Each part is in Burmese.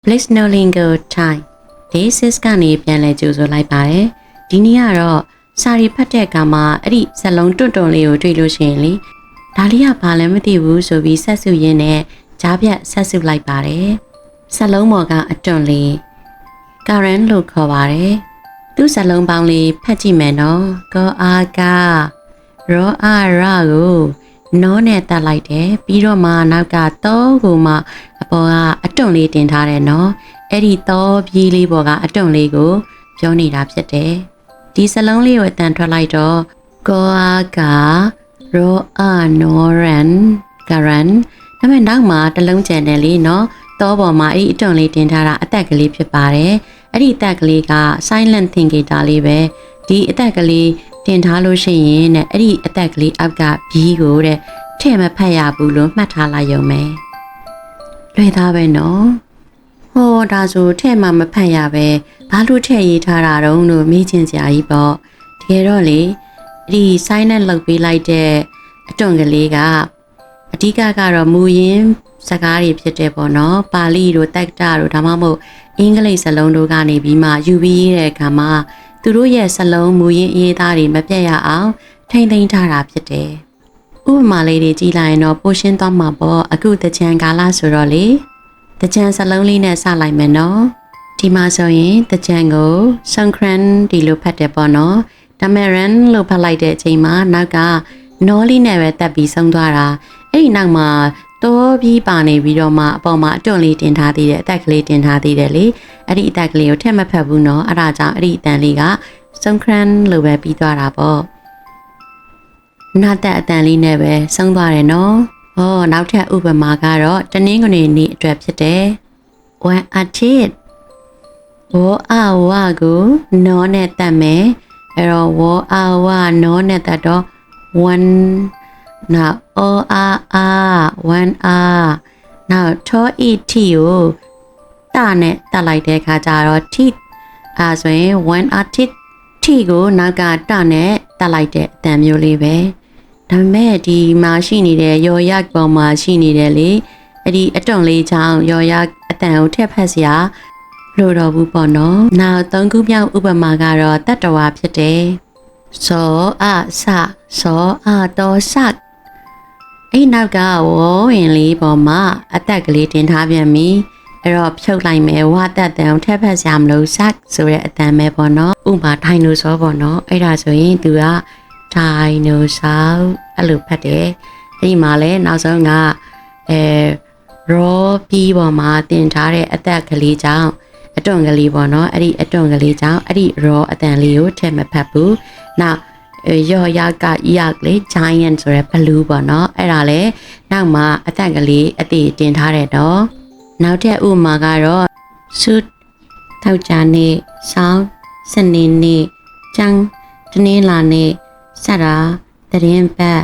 Please no lingo time. This is ကနေပြန်လဲကြိုဆိုလိုက်ပါတယ်ဒီနေ့ကတော့စာရီဖတ်တဲ့အခါမှာအဲ့ဒီဇလုံးတွန့်တွန့်လေးကိုတွေ့လို့ရှိရင်လေဒါလေးကဘာလဲမသိဘူးဆိုပြီးဆက်စုရင်းနဲ့ကြားပြတ်ဆက်စုလိုက်ပါတယ်ဇလုံးပေါ်ကအတွန့်လေး Karen လို့ခေါ်ပါတယ်သူ့ဇလုံးပေါင်းလေးဖတ်ကြည့်မယ်နော်ကောအားကရောအာရာကိုနောနဲ့တက်လိုက်တယ်ပြီးတော့မှနောက်ကတောကိုမှအပေါ်ကအတွန့်လေးတင်ထားတယ်နော်အဲ့ဒီတောပြေးလေးပေါ်ကအတွန့်လေးကိုပြောနေတာဖြစ်တယ်ဒီစလုံးလေးကိုအတန်ထွက်လိုက်တော့ကောအားကရောအာနောရန်ဂရန်ဒါပေမဲ့နောက်မှာတလုံးကျန်တယ်လေနော်တောပေါ်မှာအဲ့ဒီအတွန့်လေးတင်ထားတာအသက်ကလေးဖြစ်ပါတယ်အဲ့ဒီအသက်ကလေးက silent thinker လေးပဲဒီအသက်ကလေးတင်ထားလို့ရှိရင်တဲ့အဲ့ဒီအသက်ကလေးအောက်ကဘီးကိုတဲ့ထဲ့မဖတ်ရဘူးလို့မှတ်ထားလိုက်ရုံပဲလွယ်သားပဲနော်ဟောဒါဆိုထဲ့မှမဖတ်ရပဲဘာလို့ထဲ့ရေးထားတာတုံးလို့မေးချင်စရာကြီးပေါ့တကယ်တော့လေဒီ silent လုပ်ပေးလိုက်တဲ့အတွန့်ကလေးကအဓိကကတော့မူရင်းစကားတွေဖြစ်တယ်ပေါ့နော်ပါဠိတို့တက်တာတို့ဒါမှမဟုတ်အင်္ဂလိပ်စလုံးတို့ကနေပြီးမှယူပြီးရေးတဲ့အခါမှာသူတို့ရဲ့စလုံးမူရင်းအရေးသားတွေမပြတ်ရအောင်ထိမ့်သိမ်းထားတာဖြစ်တယ်ဥပမာလေးတွေကြည့်လိုက်ရင်တော့ပိုရှင်းသွားမှာပေါ့အခုတကြံကာလဆိုတော့လေတကြံစလုံးလေးနဲ့စလိုက်မယ်နော်ဒီမှာဆိုရင်တကြံကိုဆွန်ခရန်ဒီလိုဖတ်တယ်ပေါ့နော်ဒါမဲ့ရန်လို့ဖတ်လိုက်တဲ့အချိန်မှာနောက်ကနောလေးနဲ့ပဲတက်ပြီးဆုံးသွားတာအဲ့ဒီနောက်မှာတောပြီးပါနေပြီးတော့မှအပေါ်မှာအတွန့်လေးတင်ထားသေးတယ်အသက်ကလေးတင်ထားသေးတယ်လေအဲ့ဒီအသက်ကလေးကိုထည့်မဖတ်ဘူးနော်အဲ့ဒါကြောင့်အဲ့ဒီအတန်လေးကဆုံခရန်လို့ပဲပြီးသွားတာပေါ့နာတက်အတန်လေးနဲ့ပဲဆုံးသွားတယ်နော်ဟောနောက်ထပ်ဥပမာကတော့တနင်္ဂနွေနေ့အတွက်ဖြစ်တယ် One artist ဝအာဝါကိုနောနဲ့တက်မယ်အဲ့တော့ဝအာဝါနောနဲ့တက်တော့ one now one now ထောအီတီကိုတာနဲ့တက်လိုက်တဲ့ခါကျတော့ t ဆိုရင် one artist t ကိုနောက်ကတာနဲ့တက်လိုက်တဲ့အတန်မျိုးလေးပဲဒါပေမဲ့ဒီမှာရှိနေတဲ့ရော်ရက်ပေါ်မှာရှိနေတယ်လေအဲ့ဒီအတွန့်လေးချောင်းရော်ရက်အတန်ကိုထည့်ဖက်စရာလို့တော့ဘူးပေါ့နော်နောက်သုံးခုမြောက်ဥပမာကတော့တတ္တဝါဖြစ်တယ်စောအဆစောအတော်ဆအဲ့နောက်ကဝေါ်ဝင်လေးပေါ်မှာအသက်ကလေးတင်ထားပြန်ပြီအဲ့တော့ဖြုတ်လိုက်မယ်ဝါတက်တန်ထက်ဖက်စရာမလိုဆက်ဆိုတဲ့အတန်ပဲပေါ့နော်ဥပမာဒိုင်နိုဆောပေါ့နော်အဲ့ဒါဆိုရင်သူကဒိုင်နိုဆောအဲ့လိုဖတ်တယ်အဲ့ဒီမှာလဲနောက်ဆုံးကရောပြီးပေါ်မှာတင်ထားတဲ့အသက်ကလေးကြောင့်အတွန့်ကလေးပေါ့နော်အဲ့ဒီအတွန့်ကလေးကြောင့်အဲ့ဒီရောအတန်လေးကိုထည့်မဖတ်ဘူးနောက်ရောရကရက်လေး giant ဆိုရယ် blue ပေါ့နော်အဲ့ဒါလေနောက်မှာအသက်ကလေးအသေးတင်ထားတယ်တော့နောက်ထပ်ဥပမာကတော့ suit ထောက်ကြနေ့ဆောင်းစနေနေ့ကျန်းတနင်္လာနေ့စတာတရင်ပတ်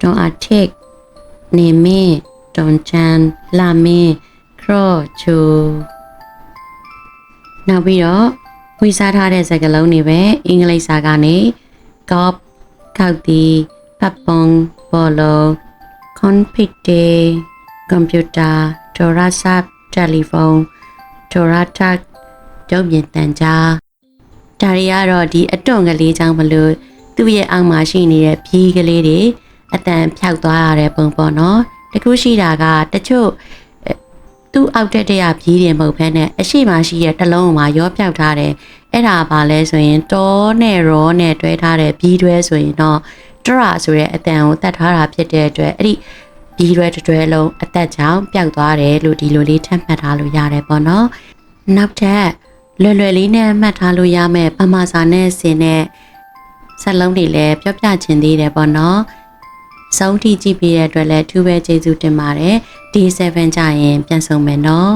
တွန်အထက်နေမင်းတွန်ချန်လာမင်းခရော့ချူနောက်ပြီးတော့ဝေစားထားတဲ့စကားလုံးတွေပဲအင်္ဂလိပ်စာကနေ golf ခောက်တီပပွန်ဘောလုံးကွန်ပျူတာကွန်ပျူတာထိုရဆပ်တယ်လီဖုန်းထိုရတက်ဒုံးပြင်တန်ကြားဒါတွေကတော့ဒီအတွန့်ကလေးကြောင့်မလို့သူ့ရဲ့အောက်မှာရှိနေတဲ့ဘီးကလေးတွေအတန်ဖြောက်သွားရတဲ့ပုံပေါ့နော်တခုရှိတာကတချို့သူ့အောက်တက်တဲ့ဘီးတွေမဟုတ်ဘဲနဲ့အရှိမရှိရဲ့တလုံးမှာရောပြောက်ထားတယ်အဲ့ဒါပါလဲဆိုရင်တောနဲ့ရောနဲ့တွဲထားတဲ့ဘီးတွဲဆိုရင်တော့တရဆိုတဲ့အတန်ကိုတတ်ထားတာဖြစ်တဲ့အတွက်အဲ့ဒီဘီးတွဲလုံးအသက်ကြောင့်ပျောက်သွားတယ်လို့ဒီလိုလေးထပ်မှတ်ထားလို့ရတယ်ပေါ့နော်နောက်ထပ်လွယ်လေးနဲ့မှတ်ထားလို့ရမယ်ပမာစာနဲ့ဆင်နဲ့စက်လုံးတွေလည်းပြောပြချင်သေးတယ်ပေါ့နော်ဆုံးထိကြည့်ပြီးတဲ့အတွက်လည်းထူးပဲကျေးဇူးတင်ပါတယ်D7 ကြရင်ပြန်ဆုံမယ်နော်